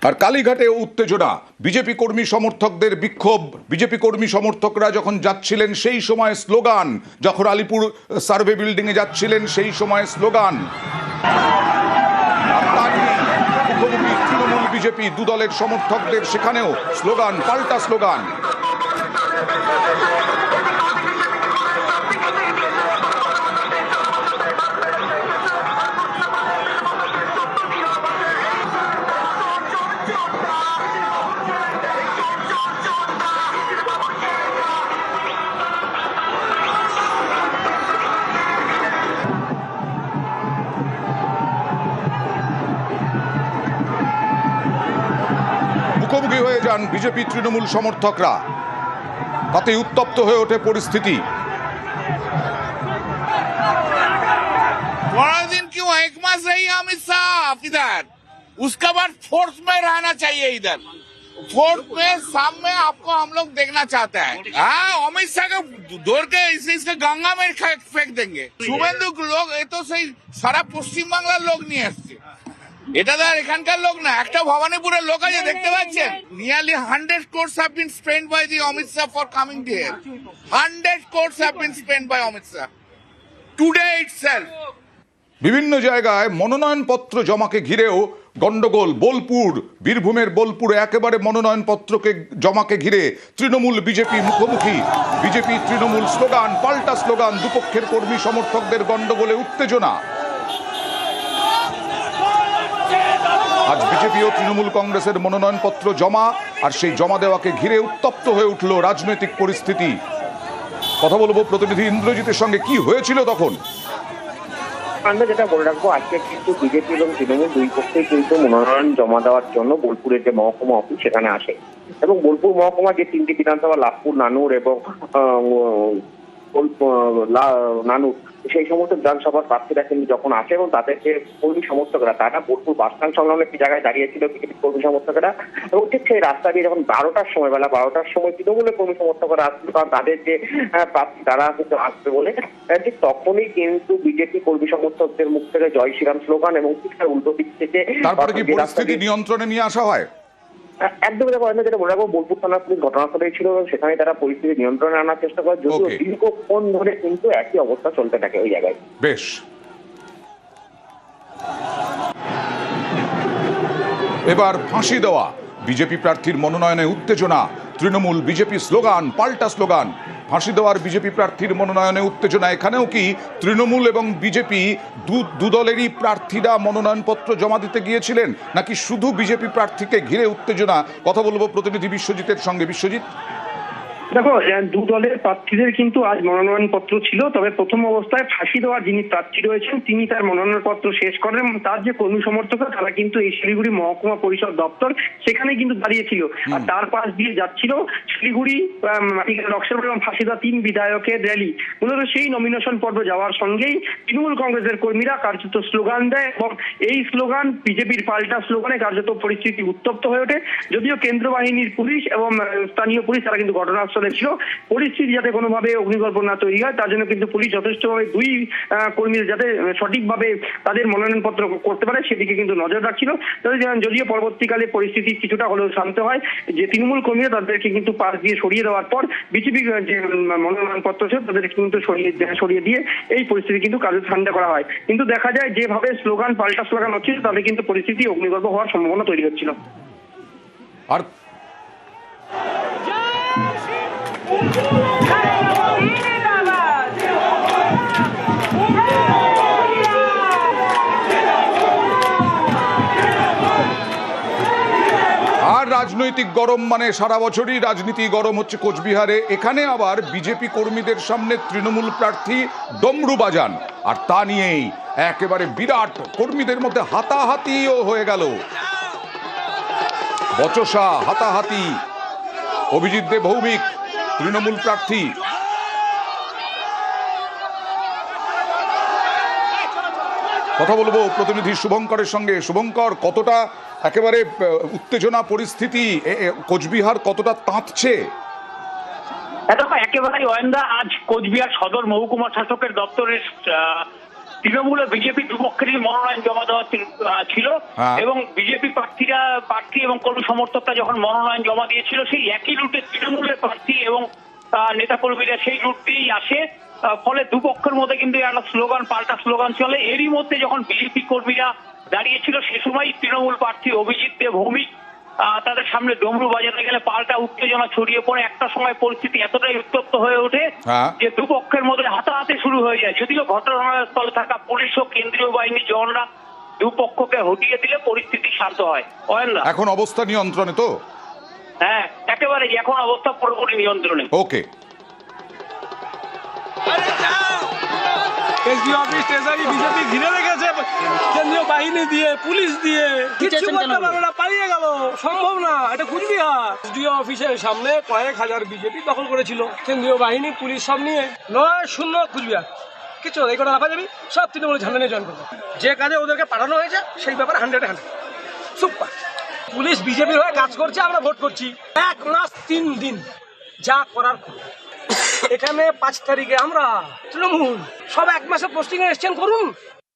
আর কালীঘাটে উত্তেজনা, বিজেপি কর্মী সমর্থকদের বিক্ষোভ। বিজেপি কর্মী সমর্থকরা যখন যাচ্ছিলেন সেই সময় স্লোগান, যখন আলিপুর সার্ভে বিল্ডিংয়ে যাচ্ছিলেন সেই সময় স্লোগান। মুখোমুখি তৃণমূল বিজেপি দু দলের সমর্থকদের, সেখানেও স্লোগান, পাল্টা স্লোগান। মুখোমুখি হয়ে যান বিজেপি তৃণমূল সমর্থকরা, তাতে উত্তপ্ত হয়ে ওঠে পরিস্থিতি। दिन क्यों 1 मास रही अमित शाह इधर, उसके बाद फोर्स में रहना चाहिए इधर, फोर्स में सामने आपको हम लोग देखना चाहते हैं। हाँ, अमित शाह को दौड़ के इसके गंगा में फेंक देंगे। শুভেন্দু লোক এ তো সেই সারা পশ্চিম বাংলার লোক নিয়ে আসছে, এটা তো আর এখানকার লোক না, একটা ভবানীপুরের লোক আছে, দেখতে পাচ্ছেন। Nearly 100 crores have been spent by the Amit Shah for coming here. 100 crores have been spent by Amit Shah today itself. বিভিন্ন জায়গায় মনোনয়নপত্র জমাকে ঘিরেও গন্ডগোল। বোলপুর, বীরভূমের বোলপুরে একেবারে মনোনয়নপত্রকে জমাকে ঘিরে তৃণমূল বিজেপি মুখোমুখি। বিজেপি তৃণমূল স্লোগান, পাল্টা স্লোগান, দুপক্ষের কর্মী সমর্থকদের গন্ডগোলে উত্তেজনা। আজ বিজেপি ও তৃণমূল কংগ্রেসের মনোনয়নপত্র জমা, আর সেই জমা দেওয়াকে ঘিরে উত্তপ্ত হয়ে উঠল রাজনৈতিক পরিস্থিতি। কথা বলবো প্রতিনিধি ইন্দ্রজিতের সঙ্গে, কি হয়েছিল তখন। আমরা যেটা বলে রাখবো, আজকে কিন্তু বিজেপি এবং তৃণমূল দুই পক্ষেই কিন্তু মনোনয়ন জমা দেওয়ার জন্য বোলপুরের যে মহকুমা অফিস সেখানে আসে, এবং বোলপুর মহকুমা যে তিনটি বিধানসভা, লাভপুর, নানুর এবং নানুর, সেই সমস্ত বিধানসভার প্রার্থীরা কিন্তু যখন আসে এবং তাদের যে কর্মী সমর্থকরা, তারা বোলপুর বাসস্ট্যান্ড সংলগ্ন একটি জায়গায় দাঁড়িয়েছিল বিজেপি কর্মী সমর্থকরা, এবং ঠিক সেই রাস্তা দিয়ে যখন 12টার সময়, বেলা 12টার সময় তৃণমূলের কর্মী সমর্থকরা আসছিল, কারণ তাদের যে প্রার্থী তারা কিন্তু আসবে বলে, ঠিক তখনই কিন্তু বিজেপি কর্মী সমর্থকদের মুখ থেকে জয় শ্রীরাম স্লোগান, এবং ঠিক তার উল্টো দিক থেকে তারপরে কি পরিস্থিতি নিয়ন্ত্রণে নিয়ে আসা হয়? একদমই দেখো, যেটা বলে রাখবো, বোলপুর থানার পুলিশ ঘটনাস্থলে ছিল এবং সেখানে তারা পরিস্থিতি নিয়ন্ত্রণে আনার চেষ্টা করে, যদিও দীর্ঘক্ষণ ধরে কিন্তু একই অবস্থা চলতে থাকে ওই জায়গায়। বেশ। এবার ফাঁসি দেওয়া, বিজেপি প্রার্থীর মনোনয়নে উত্তেজনা। তৃণমূল বিজেপি স্লোগান, পাল্টা স্লোগান। ফাঁসি দেওয়ার বিজেপি প্রার্থীর মনোনয়নে উত্তেজনা। এখানেও কি তৃণমূল এবং বিজেপি দু দলেরই প্রার্থীরা মনোনয়নপত্র জমা দিতে গিয়েছিলেন, নাকি শুধু বিজেপি প্রার্থীকে ঘিরে উত্তেজনা? কথা বলবো প্রতিনিধি বিশ্বজিতের সঙ্গে। বিশ্বজিৎ, দেখো, দু দলের প্রার্থীদের কিন্তু আজ মনোনয়নপত্র ছিল, তবে প্রথম অবস্থায় ফাঁসি দেওয়ার যিনি প্রার্থী রয়েছেন তিনি তার মনোনয়নপত্র শেষ করেন, এবং তার যে কর্মী সমর্থকরা তারা কিন্তু এই শিলিগুড়ি মহকুমা পরিষদ দপ্তর সেখানে কিন্তু দাঁড়িয়েছিল, আর তার পাশ দিয়ে যাচ্ছিল শিলিগুড়ি রক্সর এবং ফাঁসি দেওয়া 3 বিধায়কের র্যালি। মূলত সেই নমিনেশন পর্ব যাওয়ার সঙ্গেই তৃণমূল কংগ্রেসের কর্মীরা কার্যত স্লোগান দেয়, এবং এই স্লোগান বিজেপির পাল্টা স্লোগানে কার্যত পরিস্থিতি উত্তপ্ত হয়ে ওঠে। যদিও কেন্দ্র বাহিনীর পুলিশ এবং স্থানীয় পুলিশ তারা কিন্তু ঘটনাস্থলে ছিল, পরিস্থিতি যাতে কোনোভাবে অগ্নিগর্ভ না তৈরি হয় তার জন্য কিন্তু পুলিশ যথেষ্টভাবে দুই কর্মীদের যাতে সঠিকভাবে তাদের মনোনয়নপত্র করতে পারে সেদিকে কিন্তু নজর রাখছিল। যদিও পরবর্তীকালে পরিস্থিতি কিছুটা হলেও শান্ত হয়, যে তৃণমূল কর্মীরা তাদেরকে কিন্তু পাশ দিয়ে সরিয়ে দেওয়ার পর বিজেপি যে মনোনয়নপত্র ছিল তাদেরকে কিন্তু সরিয়ে দিয়ে এই পরিস্থিতি কিন্তু কার্য ঠান্ডা করা হয়। কিন্তু দেখা যায় যেভাবে স্লোগান, পাল্টা স্লোগান হচ্ছিল তাতে কিন্তু পরিস্থিতি অগ্নিগর্ভ হওয়ার সম্ভাবনা তৈরি হচ্ছিল। আর রাজনৈতিক গরম মানে সারা বছরই রাজনীতি গরম হচ্ছে কোচবিহারে। এখানে আবার বিজেপি কর্মীদের সামনে তৃণমূল প্রার্থী ডমরু বাজান, আর তা নিয়েই একেবারে বিরাট কর্মীদের মধ্যে হাতাহাতিও হয়ে গেল। বচসা, হাতাহাতি। অভিজিৎ দে ভৌমিক, তৃণমূল প্রার্থী। কথা বলবো প্রতিনিধি শুভঙ্করের সঙ্গে। শুভঙ্কর, কতটা একেবারে উত্তেজনা পরিস্থিতি, কোচবিহার কতটা তাঁতছে? দেখো, একেবারে অয়েন্দা আজ কোচবিহার সদর মহকুমা শাসকের দপ্তরের তৃণমূল ও বিজেপি দুপক্ষেরই মনোনয়ন জমা দেওয়া ছিল হ্যাঁ। এবং বিজেপি প্রার্থী এবং কর্মী সমর্থকরা যখন মনোনয়ন জমা দিয়েছিল সেই একই রুটে তৃণমূলের প্রার্থী এবং নেতাকর্মীরা সেই রুট দিয়েই আসে। ফলে দুপক্ষের মধ্যে কিন্তু একটা স্লোগান পাল্টা স্লোগান চলে। এরই মধ্যে যখন বিজেপি কর্মীরা দাঁড়িয়েছিল সে সময় তৃণমূল প্রার্থী অভিজিৎ দেব ভৌমিক তাদের সামনে ডমরু বাজাতে গেলে পাল্টা উত্তেজনা ছড়িয়ে পড়ে। একটা সময় পরিস্থিতি এতটাই উত্তপ্ত হয়ে ওঠে হ্যাঁ। যে দুপক্ষের মধ্যে হাতাহাতি শুরু হয়ে যায়। যদিও ঘটনাস্থলে থাকা পুলিশ ও কেন্দ্রীয় বাহিনীর জওয়ানরা দুপক্ষকে হটিয়ে দিলে পরিস্থিতি শান্ত হয়। অয়েন্দা, এখন অবস্থা নিয়ন্ত্রণে তো? হ্যাঁ একেবারে এখন অবস্থা পুরোপুরি নিয়ন্ত্রণে। ওকে। এসডি অফিস ট্রেজারি বিজেপি ঘিরে রেখেছে কেন্দ্রীয় বাহিনী দিয়ে, পুলিশ দিয়ে, কিছু করতে পারবে না, পালিয়ে গেল। সম্ভব না, এটা কুচবিহার। এসডি অফিসের সামনে কয়েক হাজার বিজেপি দখল করেছিল, কেন্দ্রীয় বাহিনী পুলিশ সব নিয়ে। 9-0 কুচবিহার, কিছু এই কটা রাখা যাবি, সব তৃণমূলের ঝান্ডা নিয়ে জয়েন করবে। যে কাজে ওদেরকে পাঠানো হয়েছে সেই ব্যাপারে 100-100 সুপার। পুলিশ বিজেপির হয়ে কাজ করছে, আমরা ভোট করছি। 1 মাস 3 দিন যা করার করব। এখানে 5 তারিখে আমরা তৃণমূল সব 1 মাসে পোস্টিং এ এসছেন করুন।